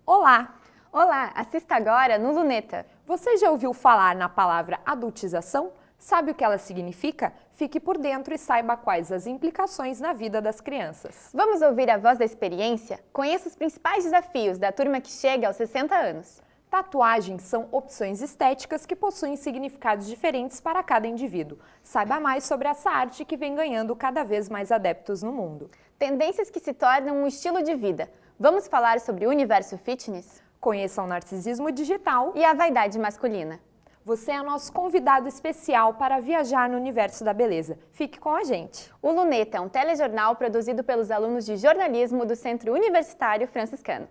Olá! Olá, assista agora no Luneta. Você já ouviu falar na palavra adultização? Sabe o que ela significa? Fique por dentro e saiba quais as implicações na vida das crianças. Vamos ouvir a voz da experiência? Conheça os principais desafios da turma que chega aos 60 anos. Tatuagens são opções estéticas que possuem significados diferentes para cada indivíduo. Saiba mais sobre essa arte que vem ganhando cada vez mais adeptos no mundo. Tendências que se tornam um estilo de vida. Vamos falar sobre o universo fitness? Conheça o narcisismo digital E a vaidade masculina. Você é nosso convidado especial para viajar no universo da beleza. Fique com a gente. O Luneta é um telejornal produzido pelos alunos de jornalismo do Centro Universitário Franciscano.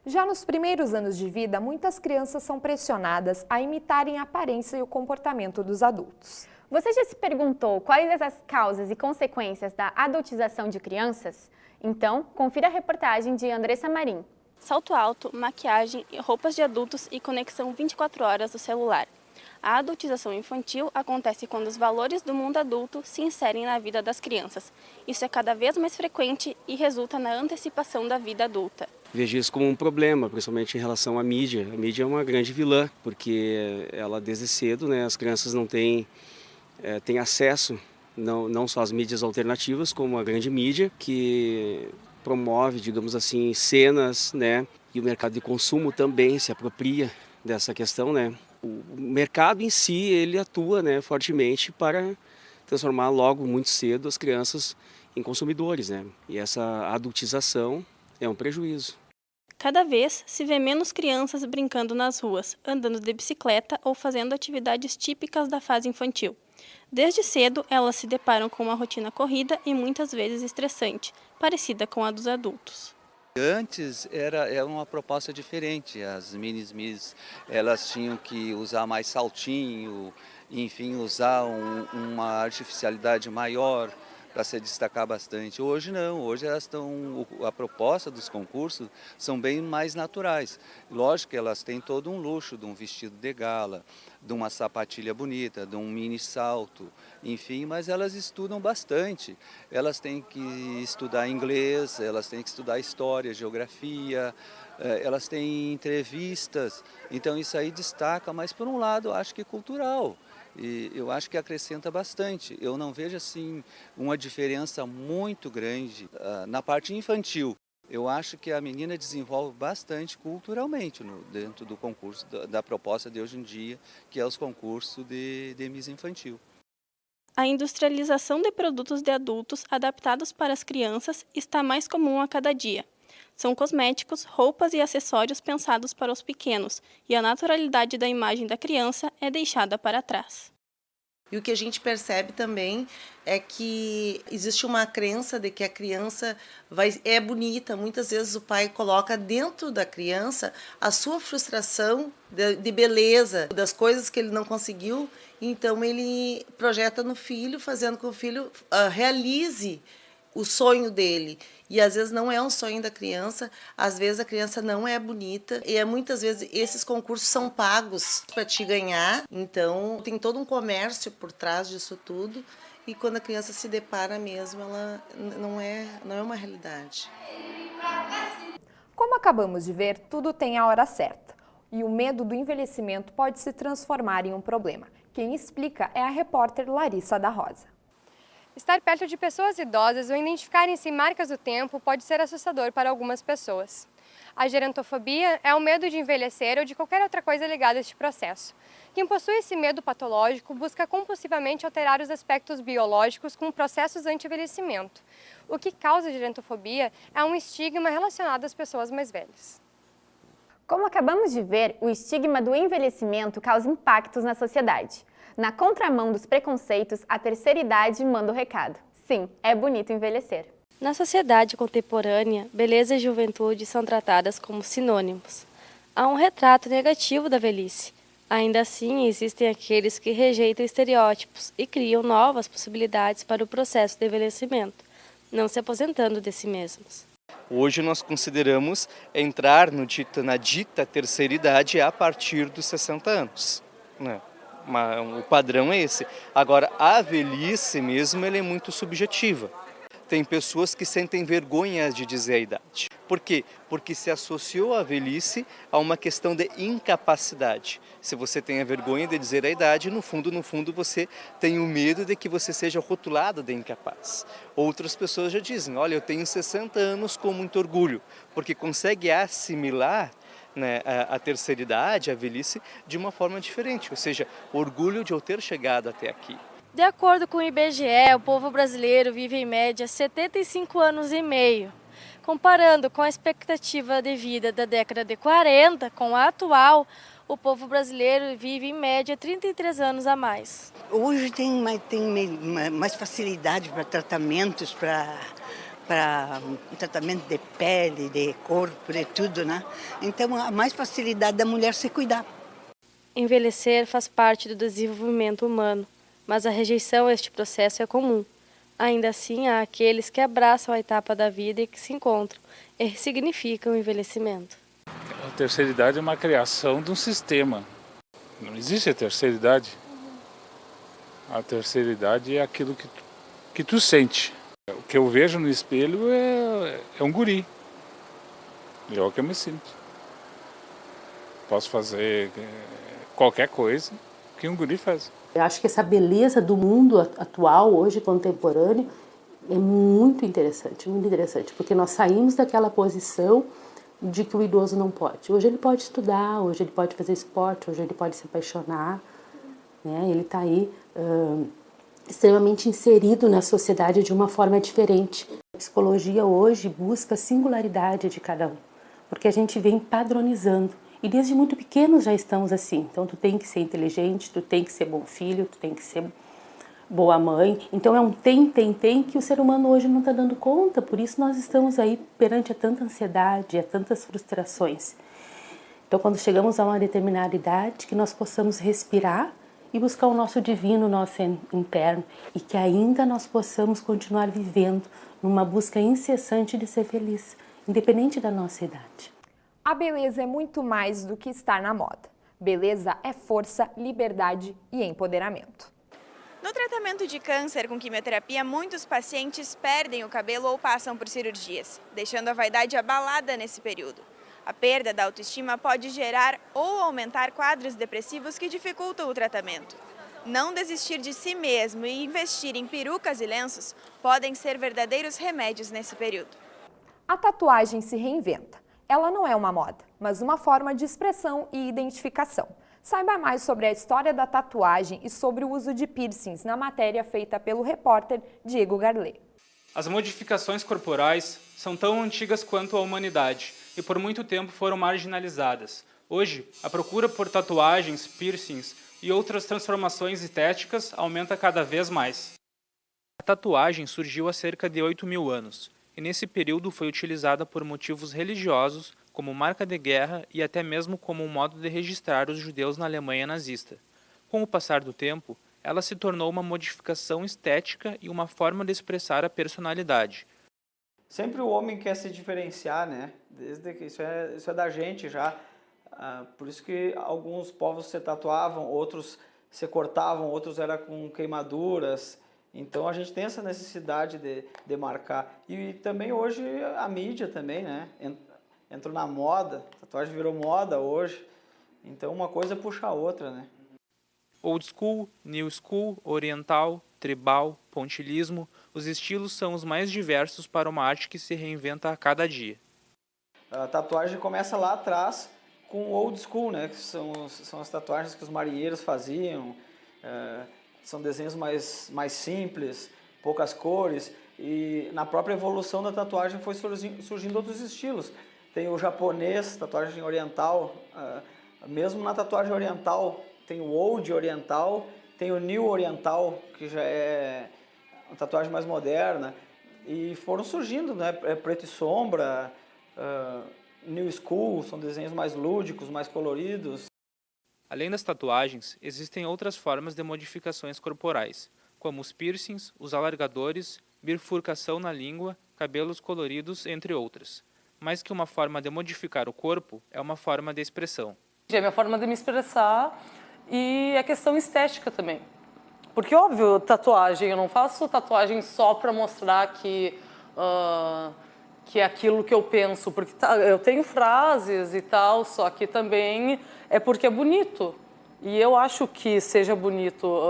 Já nos primeiros anos de vida, muitas crianças são pressionadas a imitarem a aparência e o comportamento dos adultos. Você já se perguntou quais as causas e consequências da adultização de crianças? Então, confira a reportagem de Andressa Marim. Salto alto, maquiagem, roupas de adultos e conexão 24 horas do celular. A adultização infantil acontece quando os valores do mundo adulto se inserem na vida das crianças. Isso é cada vez mais frequente e resulta na antecipação da vida adulta. Vejo isso como um problema, principalmente em relação à mídia. A mídia é uma grande vilã, porque ela desde cedo, as crianças não têm acesso, não só às mídias alternativas, como a grande mídia, que promove, digamos assim, cenas, e o mercado de consumo também se apropria dessa questão, O mercado em si, ele atua, fortemente para transformar logo muito cedo as crianças em consumidores, E essa adultização é um prejuízo. Cada vez se vê menos crianças brincando nas ruas, andando de bicicleta ou fazendo atividades típicas da fase infantil. Desde cedo, elas se deparam com uma rotina corrida e muitas vezes estressante, parecida com a dos adultos. Antes era uma proposta diferente, as minis elas tinham que usar mais saltinho, enfim, usar uma artificialidade maior para se destacar bastante. Hoje não, hoje a proposta dos concursos são bem mais naturais. Lógico que elas têm todo um luxo de um vestido de gala, de uma sapatilha bonita, de um mini salto, enfim, mas elas estudam bastante. Elas têm que estudar inglês, elas têm que estudar história, geografia, elas têm entrevistas, então isso aí destaca, mas por um lado eu acho que cultural. E eu acho que acrescenta bastante. Eu não vejo assim uma diferença muito grande na parte infantil. Eu acho que a menina desenvolve bastante culturalmente dentro do concurso, da proposta de hoje em dia, que é os concursos de Miss Infantil. A industrialização de produtos de adultos adaptados para as crianças está mais comum a cada dia. São cosméticos, roupas e acessórios pensados para os pequenos, e a naturalidade da imagem da criança é deixada para trás. E o que a gente percebe também é que existe uma crença de que a criança é bonita. Muitas vezes o pai coloca dentro da criança a sua frustração de beleza, das coisas que ele não conseguiu. Então ele projeta no filho, fazendo com que o filho realize o sonho dele. E às vezes não é um sonho da criança, às vezes a criança não é bonita e muitas vezes esses concursos são pagos para te ganhar. Então tem todo um comércio por trás disso tudo e quando a criança se depara mesmo, ela não é uma realidade. Como acabamos de ver, tudo tem a hora certa. E o medo do envelhecimento pode se transformar em um problema. Quem explica é a repórter Larissa da Rosa. Estar perto de pessoas idosas ou identificarem-se em marcas do tempo pode ser assustador para algumas pessoas. A gerontofobia é o medo de envelhecer ou de qualquer outra coisa ligada a este processo. Quem possui esse medo patológico busca compulsivamente alterar os aspectos biológicos com processos anti-envelhecimento. O que causa a gerontofobia é um estigma relacionado às pessoas mais velhas. Como acabamos de ver, o estigma do envelhecimento causa impactos na sociedade. Na contramão dos preconceitos, a terceira idade manda o recado. Sim, é bonito envelhecer. Na sociedade contemporânea, beleza e juventude são tratadas como sinônimos. Há um retrato negativo da velhice. Ainda assim, existem aqueles que rejeitam estereótipos e criam novas possibilidades para o processo de envelhecimento, não se aposentando de si mesmos. Hoje nós consideramos entrar na dita terceira idade a partir dos 60 anos. O padrão é esse. Agora, a velhice mesmo, ela é muito subjetiva. Tem pessoas que sentem vergonha de dizer a idade. Por quê? Porque se associou a velhice a uma questão de incapacidade. Se você tem a vergonha de dizer a idade, no fundo, você tem o medo de que você seja rotulado de incapaz. Outras pessoas já dizem, olha, eu tenho 60 anos com muito orgulho, porque consegue assimilar, né, a terceira idade, a velhice, de uma forma diferente, ou seja, orgulho de eu ter chegado até aqui. De acordo com o IBGE, o povo brasileiro vive em média 75 anos e meio. Comparando com a expectativa de vida da década de 40 com a atual, o povo brasileiro vive em média 33 anos a mais. Hoje tem mais facilidade para tratamentos, para tratamento de pele, de corpo, de tudo, né? Então, há mais facilidade da mulher se cuidar. Envelhecer faz parte do desenvolvimento humano, mas a rejeição a este processo é comum. Ainda assim, há aqueles que abraçam a etapa da vida e que se encontram e ressignificam o envelhecimento. A terceira idade é uma criação de um sistema. Não existe a terceira idade. A terceira idade é aquilo que tu sente. O que eu vejo no espelho é um guri. É o que eu me sinto. Posso fazer qualquer coisa que um guri faz. Eu acho que essa beleza do mundo atual, hoje contemporâneo, é muito interessante, porque nós saímos daquela posição de que o idoso não pode. Hoje ele pode estudar, hoje ele pode fazer esporte, hoje ele pode se apaixonar, né? Ele está aí extremamente inserido na sociedade de uma forma diferente. A psicologia hoje busca a singularidade de cada um, porque a gente vem padronizando. E desde muito pequenos já estamos assim. Então, tu tem que ser inteligente, tu tem que ser bom filho, tu tem que ser boa mãe. Então, é um tem que o ser humano hoje não está dando conta. Por isso, nós estamos aí perante a tanta ansiedade, a tantas frustrações. Então, quando chegamos a uma determinada idade, que nós possamos respirar e buscar o nosso divino, o nosso interno. E que ainda nós possamos continuar vivendo numa busca incessante de ser feliz, independente da nossa idade. A beleza é muito mais do que estar na moda. Beleza é força, liberdade e empoderamento. No tratamento de câncer com quimioterapia, muitos pacientes perdem o cabelo ou passam por cirurgias, deixando a vaidade abalada nesse período. A perda da autoestima pode gerar ou aumentar quadros depressivos que dificultam o tratamento. Não desistir de si mesmo e investir em perucas e lenços podem ser verdadeiros remédios nesse período. A tatuagem se reinventa. Ela não é uma moda, mas uma forma de expressão e identificação. Saiba mais sobre a história da tatuagem e sobre o uso de piercings na matéria feita pelo repórter Diego Garlet. As modificações corporais são tão antigas quanto a humanidade e por muito tempo foram marginalizadas. Hoje, a procura por tatuagens, piercings e outras transformações estéticas aumenta cada vez mais. A tatuagem surgiu há cerca de 8.000 anos. E nesse período foi utilizada por motivos religiosos, como marca de guerra e até mesmo como um modo de registrar os judeus na Alemanha nazista. Com o passar do tempo, ela se tornou uma modificação estética e uma forma de expressar a personalidade. Sempre o homem quer se diferenciar, né? Desde que isso é da gente já. Por isso que alguns povos se tatuavam, outros se cortavam, outros eram com queimaduras. Então a gente tem essa necessidade de marcar. E também hoje a mídia também, né? Entrou na moda, a tatuagem virou moda hoje. Então uma coisa puxa a outra, né? Old school, new school, oriental, tribal, pontilhismo, os estilos são os mais diversos para uma arte que se reinventa a cada dia. A tatuagem começa lá atrás com old school, né? Que são as tatuagens que os marinheiros faziam. São desenhos mais simples, poucas cores, e na própria evolução da tatuagem foi surgindo outros estilos. Tem o japonês, tatuagem oriental, mesmo na tatuagem oriental tem o old oriental, tem o new oriental, que já é uma tatuagem mais moderna, e foram surgindo, né, preto e sombra, new school, são desenhos mais lúdicos, mais coloridos. Além das tatuagens, existem outras formas de modificações corporais, como os piercings, os alargadores, bifurcação na língua, cabelos coloridos, entre outras. Mais que uma forma de modificar o corpo, é uma forma de expressão. A minha forma de me expressar e a questão estética também. Porque, óbvio, tatuagem, eu não faço tatuagem só para mostrar que é aquilo que eu penso, porque eu tenho frases e tal, só que também é porque é bonito. E eu acho que seja bonito,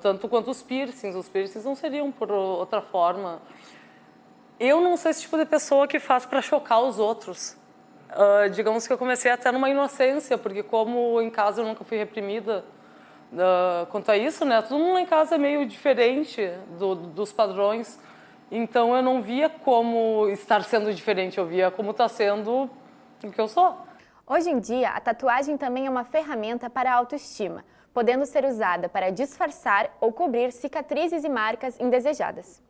tanto quanto os piercings não seriam por outra forma. Eu não sou esse tipo de pessoa que faz para chocar os outros. Digamos que eu comecei até numa inocência, porque como em casa eu nunca fui reprimida quanto a isso, né? Todo mundo lá em casa é meio diferente dos padrões. Então eu não via como estar sendo diferente, eu via como está sendo o que eu sou. Hoje em dia, a tatuagem também é uma ferramenta para a autoestima, podendo ser usada para disfarçar ou cobrir cicatrizes e marcas indesejadas.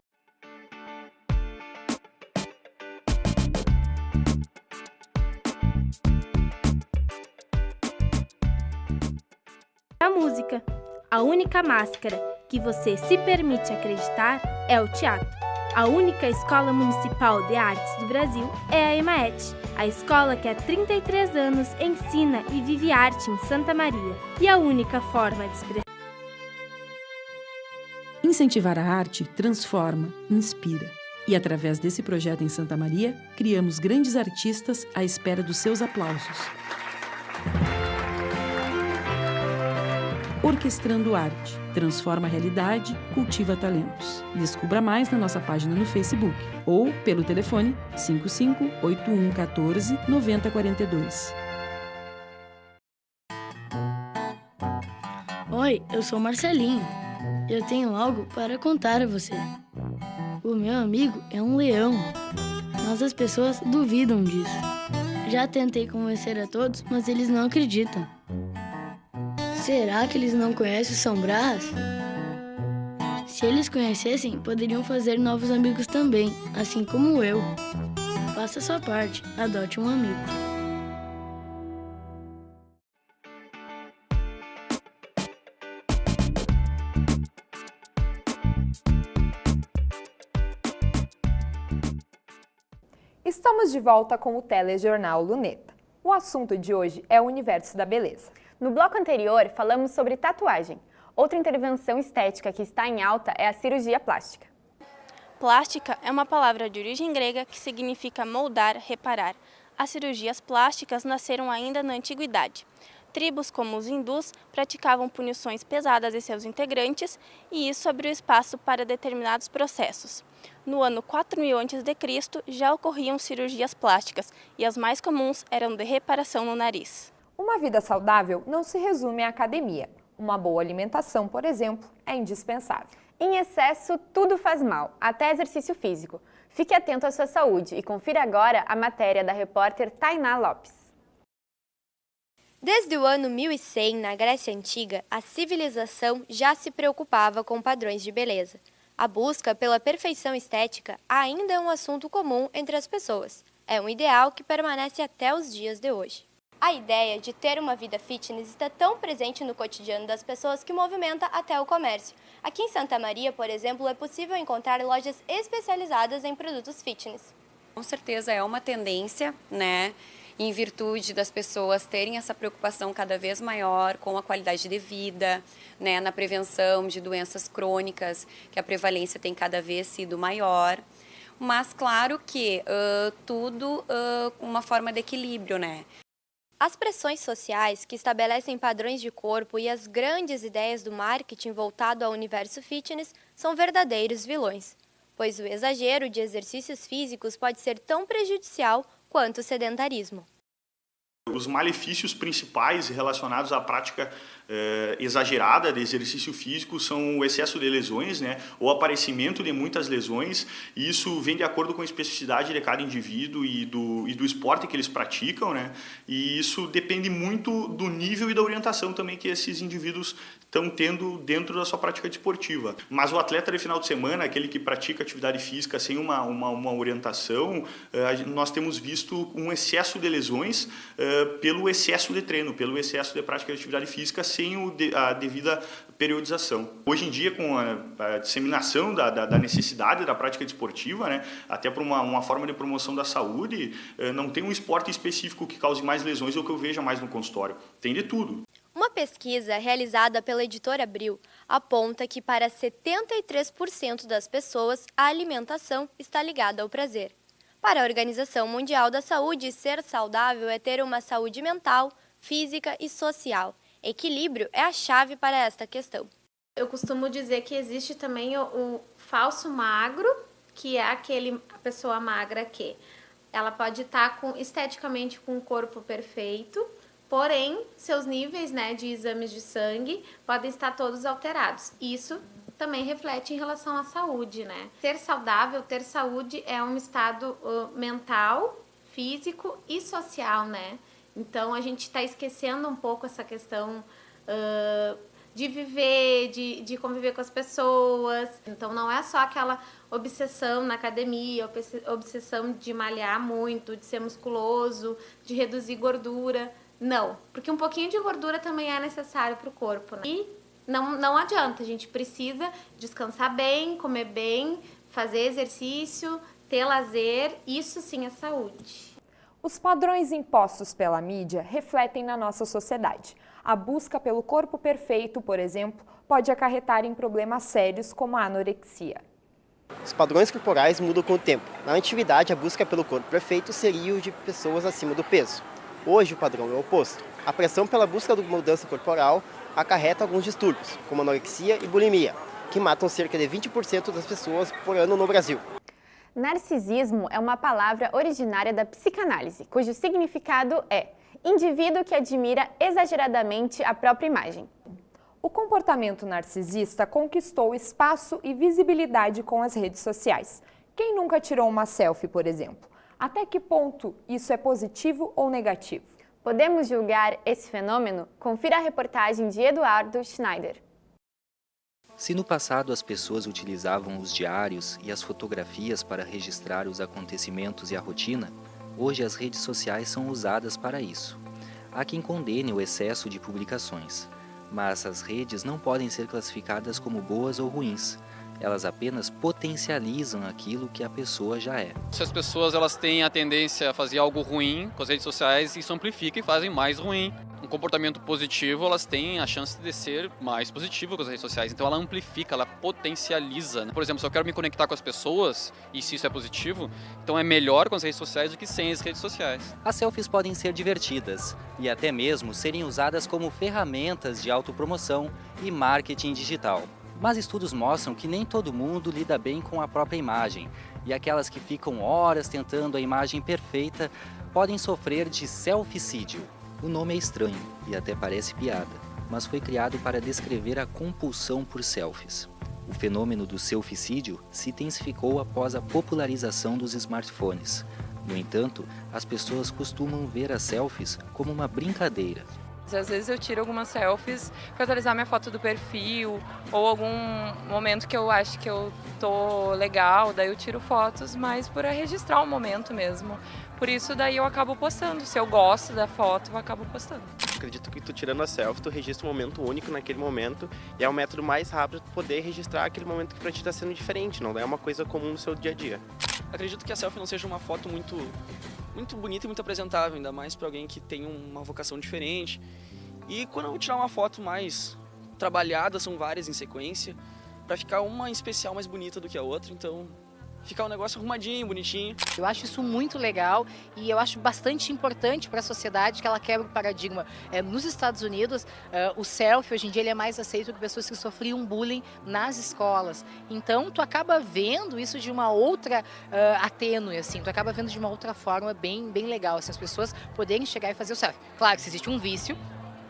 A música. A única máscara que você se permite acreditar é o teatro. A única escola municipal de artes do Brasil é a EMAET, a escola que há 33 anos ensina e vive arte em Santa Maria. E a única forma de expressar. Incentivar a arte transforma, inspira. E através desse projeto em Santa Maria, criamos grandes artistas à espera dos seus aplausos. Orquestrando Arte. Transforma a realidade, cultiva talentos. Descubra mais na nossa página no Facebook ou pelo telefone 55 8114 9042. Oi, eu sou Marcelinho. Eu tenho algo para contar a você. O meu amigo é um leão, mas as pessoas duvidam disso. Já tentei convencer a todos, mas eles não acreditam. Será que eles não conhecem o São Brás? Se eles conhecessem, poderiam fazer novos amigos também, assim como eu. Faça a sua parte, adote um amigo. Estamos de volta com o telejornal Luneta. O assunto de hoje é o universo da beleza. No bloco anterior, falamos sobre tatuagem. Outra intervenção estética que está em alta é a cirurgia plástica. Plástica é uma palavra de origem grega que significa moldar, reparar. As cirurgias plásticas nasceram ainda na antiguidade. Tribos como os hindus praticavam punições pesadas em seus integrantes e isso abriu espaço para determinados processos. No ano 4000 a.C. já ocorriam cirurgias plásticas e as mais comuns eram de reparação no nariz. Uma vida saudável não se resume à academia. Uma boa alimentação, por exemplo, é indispensável. Em excesso, tudo faz mal, até exercício físico. Fique atento à sua saúde e confira agora a matéria da repórter Tainá Lopes. Desde o ano 1100, na Grécia Antiga, a civilização já se preocupava com padrões de beleza. A busca pela perfeição estética ainda é um assunto comum entre as pessoas. É um ideal que permanece até os dias de hoje. A ideia de ter uma vida fitness está tão presente no cotidiano das pessoas que movimenta até o comércio. Aqui em Santa Maria, por exemplo, é possível encontrar lojas especializadas em produtos fitness. Com certeza é uma tendência, né? Em virtude das pessoas terem essa preocupação cada vez maior com a qualidade de vida, né? Na prevenção de doenças crônicas, que a prevalência tem cada vez sido maior. Mas claro que tudo com uma forma de equilíbrio, né? As pressões sociais que estabelecem padrões de corpo e as grandes ideias do marketing voltado ao universo fitness são verdadeiros vilões, pois o exagero de exercícios físicos pode ser tão prejudicial quanto o sedentarismo. Os malefícios principais relacionados à prática exagerada de exercício físico são o excesso de lesões, né, o aparecimento de muitas lesões, e isso vem de acordo com a especificidade de cada indivíduo e do esporte que eles praticam, né, e isso depende muito do nível e da orientação também que esses indivíduos estão tendo dentro da sua prática desportiva. Mas o atleta de final de semana, aquele que pratica atividade física sem uma orientação, nós temos visto um excesso de lesões pelo excesso de treino, pelo excesso de prática de atividade física sem a devida periodização. Hoje em dia, com a disseminação da necessidade da prática desportiva, né, até por uma forma de promoção da saúde, não tem um esporte específico que cause mais lesões ou que eu veja mais no consultório. Tem de tudo. Uma pesquisa realizada pela editora Abril aponta que para 73% das pessoas a alimentação está ligada ao prazer. Para a Organização Mundial da Saúde, ser saudável é ter uma saúde mental, física e social. Equilíbrio é a chave para esta questão. Eu costumo dizer que existe também o falso magro, que é a pessoa magra que ela pode estar esteticamente com um corpo perfeito, porém seus níveis, né, de exames de sangue podem estar todos alterados. Isso também reflete em relação à saúde, né? Ser saudável, ter saúde é um estado mental, físico e social, né? Então a gente está esquecendo um pouco essa questão de viver, de conviver com as pessoas. Então não é só aquela obsessão na academia, obsessão de malhar muito, de ser musculoso, de reduzir gordura. Não, porque um pouquinho de gordura também é necessário para o corpo, né? E não adianta, a gente precisa descansar bem, comer bem, fazer exercício, ter lazer, isso sim é saúde. Os padrões impostos pela mídia refletem na nossa sociedade. A busca pelo corpo perfeito, por exemplo, pode acarretar em problemas sérios como a anorexia. Os padrões corporais mudam com o tempo. Na antiguidade, a busca pelo corpo perfeito seria o de pessoas acima do peso. Hoje, o padrão é o oposto. A pressão pela busca de mudança corporal acarreta alguns distúrbios, como anorexia e bulimia, que matam cerca de 20% das pessoas por ano no Brasil. Narcisismo é uma palavra originária da psicanálise, cujo significado é indivíduo que admira exageradamente a própria imagem. O comportamento narcisista conquistou espaço e visibilidade com as redes sociais. Quem nunca tirou uma selfie, por exemplo? Até que ponto isso é positivo ou negativo? Podemos julgar esse fenômeno? Confira a reportagem de Eduardo Schneider. Se no passado as pessoas utilizavam os diários e as fotografias para registrar os acontecimentos e a rotina, hoje as redes sociais são usadas para isso. Há quem condene o excesso de publicações, mas as redes não podem ser classificadas como boas ou ruins. Elas apenas potencializam aquilo que a pessoa já é. Se as pessoas elas têm a tendência a fazer algo ruim com as redes sociais, isso amplifica e fazem mais ruim. Um comportamento positivo, elas têm a chance de ser mais positivo com as redes sociais. Então ela amplifica, ela potencializa, né? Por exemplo, se eu quero me conectar com as pessoas, e se isso é positivo, então é melhor com as redes sociais do que sem as redes sociais. As selfies podem ser divertidas e até mesmo serem usadas como ferramentas de autopromoção e marketing digital. Mas estudos mostram que nem todo mundo lida bem com a própria imagem, e aquelas que ficam horas tentando a imagem perfeita podem sofrer de selficídio. O nome é estranho e até parece piada, mas foi criado para descrever a compulsão por selfies. O fenômeno do selficídio se intensificou após a popularização dos smartphones. No entanto, as pessoas costumam ver as selfies como uma brincadeira. Às vezes eu tiro algumas selfies para atualizar minha foto do perfil ou algum momento que eu acho que eu tô legal, daí eu tiro fotos, mas para registrar o momento mesmo. Por isso daí eu acabo postando, se eu gosto da foto eu acabo postando. Acredito que tu tirando a selfie, tu registra um momento único naquele momento e é o método mais rápido de poder registrar aquele momento que pra ti tá sendo diferente, não é uma coisa comum no seu dia a dia. Acredito que a selfie não seja uma foto muito bonita e muito apresentável, ainda mais para alguém que tem uma vocação diferente. E quando eu tirar uma foto mais trabalhada, são várias em sequência, para ficar uma em especial mais bonita do que a outra, então ficar um negócio arrumadinho, bonitinho. Eu acho isso muito legal e eu acho bastante importante para a sociedade que ela quebre o paradigma. Nos Estados Unidos, o selfie hoje em dia ele é mais aceito que pessoas que sofriam bullying nas escolas. Então, tu acaba vendo isso de uma outra atênue, assim, tu acaba vendo de uma outra forma bem legal, assim, as pessoas poderem chegar e fazer o selfie. Claro que se existe um vício,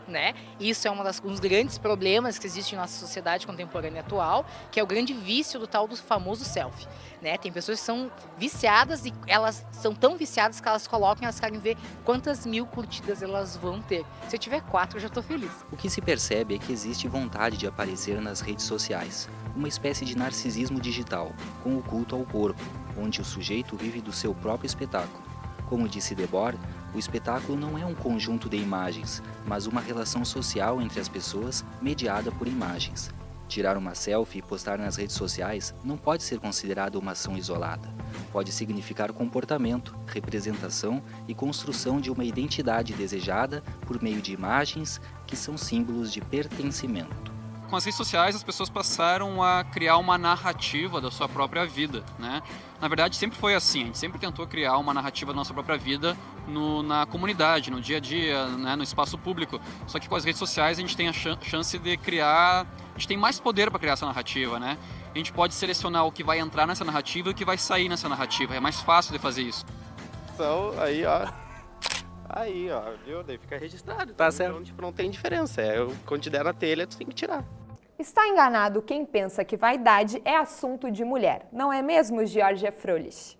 né? Isso é um dos grandes problemas que existe em nossa sociedade contemporânea atual, que é o grande vício do tal do famoso selfie, né? Tem pessoas que são viciadas e elas são tão viciadas que elas colocam, elas querem ver quantas mil curtidas elas vão ter. Se eu tiver 4, eu já estou feliz. O que se percebe é que existe vontade de aparecer nas redes sociais, uma espécie de narcisismo digital, com o culto ao corpo, onde o sujeito vive do seu próprio espetáculo. Como disse Debord, o espetáculo não é um conjunto de imagens, mas uma relação social entre as pessoas mediada por imagens. Tirar uma selfie e postar nas redes sociais não pode ser considerado uma ação isolada. Pode significar comportamento, representação e construção de uma identidade desejada por meio de imagens que são símbolos de pertencimento. Com as redes sociais, as pessoas passaram a criar uma narrativa da sua própria vida, né? Na verdade, sempre foi assim. A gente sempre tentou criar uma narrativa da nossa própria vida na comunidade, no dia a dia, né? No espaço público. Só que com as redes sociais a gente tem a chance de criar... A gente tem mais poder para criar essa narrativa, né? A gente pode selecionar o que vai entrar nessa narrativa e o que vai sair nessa narrativa. É mais fácil de fazer isso. Então, aí, ó, viu? Daí fica registrado. Tá certo. Então, tipo, não tem diferença. Quando te der na telha, tu tem que tirar. Está enganado quem pensa que vaidade é assunto de mulher. Não é mesmo, Georgia Fröhlich?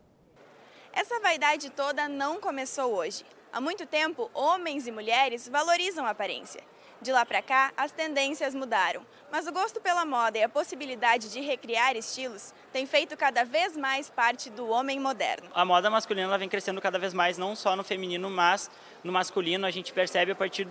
Essa vaidade toda não começou hoje. Há muito tempo, homens e mulheres valorizam a aparência. De lá para cá, as tendências mudaram, mas o gosto pela moda e a possibilidade de recriar estilos tem feito cada vez mais parte do homem moderno. A moda masculina ela vem crescendo cada vez mais, não só no feminino, mas no masculino. A gente percebe a partir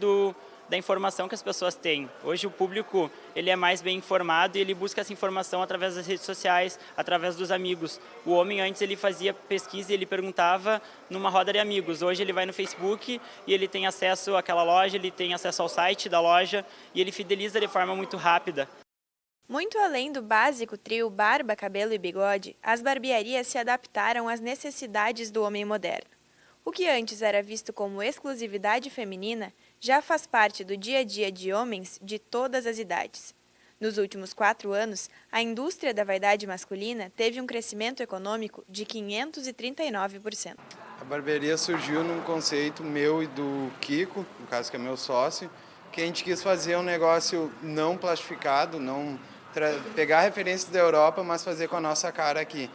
da informação que as pessoas têm. Hoje o público ele é mais bem informado e ele busca essa informação através das redes sociais, através dos amigos. O homem antes ele fazia pesquisa e ele perguntava numa roda de amigos. Hoje ele vai no Facebook e ele tem acesso àquela loja, ele tem acesso ao site da loja e ele fideliza de forma muito rápida. Muito além do básico trio barba, cabelo e bigode, as barbearias se adaptaram às necessidades do homem moderno. O que antes era visto como exclusividade feminina já faz parte do dia a dia de homens de todas as idades. Nos últimos 4 anos, a indústria da vaidade masculina teve um crescimento econômico de 539%. A barbearia surgiu num conceito meu e do Kiko, no caso que é meu sócio, que a gente quis fazer um negócio não plastificado, não pegar referências da Europa, mas fazer com a nossa cara aqui,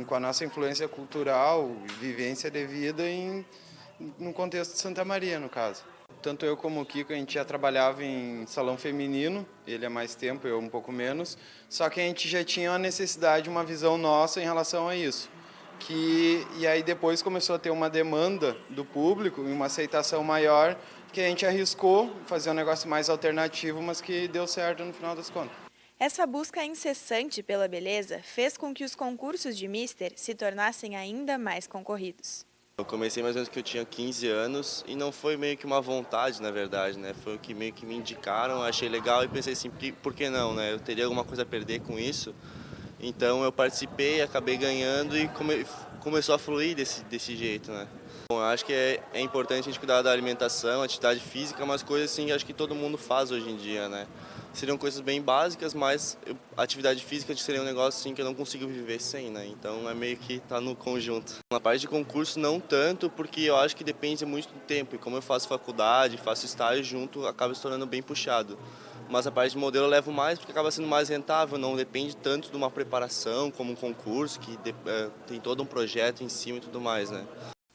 com a nossa influência cultural, vivência de vida no contexto de Santa Maria, no caso. Tanto eu como o Kiko, a gente já trabalhava em salão feminino, ele há mais tempo, eu um pouco menos, só que a gente já tinha uma necessidade, uma visão nossa em relação a isso. E aí depois começou a ter uma demanda do público e uma aceitação maior, que a gente arriscou fazer um negócio mais alternativo, mas que deu certo no final das contas. Essa busca incessante pela beleza fez com que os concursos de Mister se tornassem ainda mais concorridos. Eu comecei mais ou menos que eu tinha 15 anos e não foi meio que uma vontade, na verdade, né? Foi o que meio que me indicaram, achei legal e pensei assim, por que não, né? Eu teria alguma coisa a perder com isso. Então eu participei, acabei ganhando e começou a fluir desse jeito, né? Bom, eu acho que é importante a gente cuidar da alimentação, atividade física, mas coisas assim que acho que todo mundo faz hoje em dia, né? Seriam coisas bem básicas, mas atividade física seria um negócio assim que eu não consigo viver sem, né? Então é meio que tá no conjunto. Na parte de concurso não tanto, porque eu acho que depende muito do tempo. E como eu faço faculdade, faço estágio junto, acaba se tornando bem puxado. Mas a parte de modelo eu levo mais porque acaba sendo mais rentável, não depende tanto de uma preparação como um concurso, que tem todo um projeto em cima e tudo mais, né?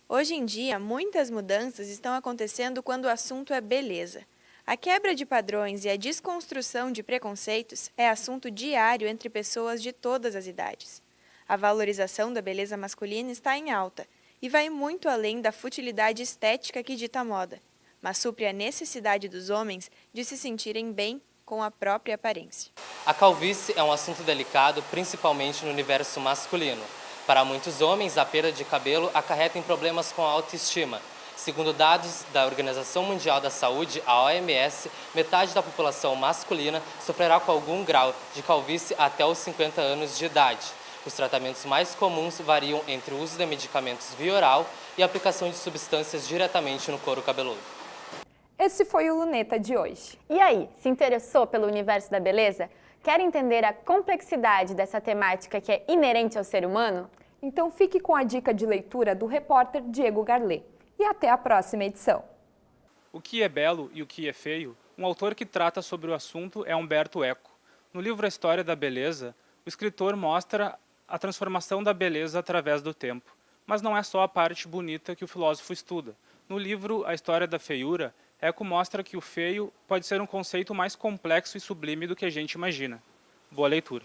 Hoje em dia, muitas mudanças estão acontecendo quando o assunto é beleza. A quebra de padrões e a desconstrução de preconceitos é assunto diário entre pessoas de todas as idades. A valorização da beleza masculina está em alta e vai muito além da futilidade estética que dita a moda, mas supre a necessidade dos homens de se sentirem bem com a própria aparência. A calvície é um assunto delicado, principalmente no universo masculino. Para muitos homens, a perda de cabelo acarreta em problemas com a autoestima. Segundo dados da Organização Mundial da Saúde, a OMS, metade da população masculina sofrerá com algum grau de calvície até os 50 anos de idade. Os tratamentos mais comuns variam entre o uso de medicamentos via oral e a aplicação de substâncias diretamente no couro cabeludo. Esse foi o Luneta de hoje. E aí, se interessou pelo universo da beleza? Quer entender a complexidade dessa temática que é inerente ao ser humano? Então fique com a dica de leitura do repórter Diego Garlet. E até a próxima edição. O que é belo e o que é feio? Um autor que trata sobre o assunto é Umberto Eco. No livro A História da Beleza, o escritor mostra a transformação da beleza através do tempo. Mas não é só a parte bonita que o filósofo estuda. No livro A História da Feiura, Eco mostra que o feio pode ser um conceito mais complexo e sublime do que a gente imagina. Boa leitura.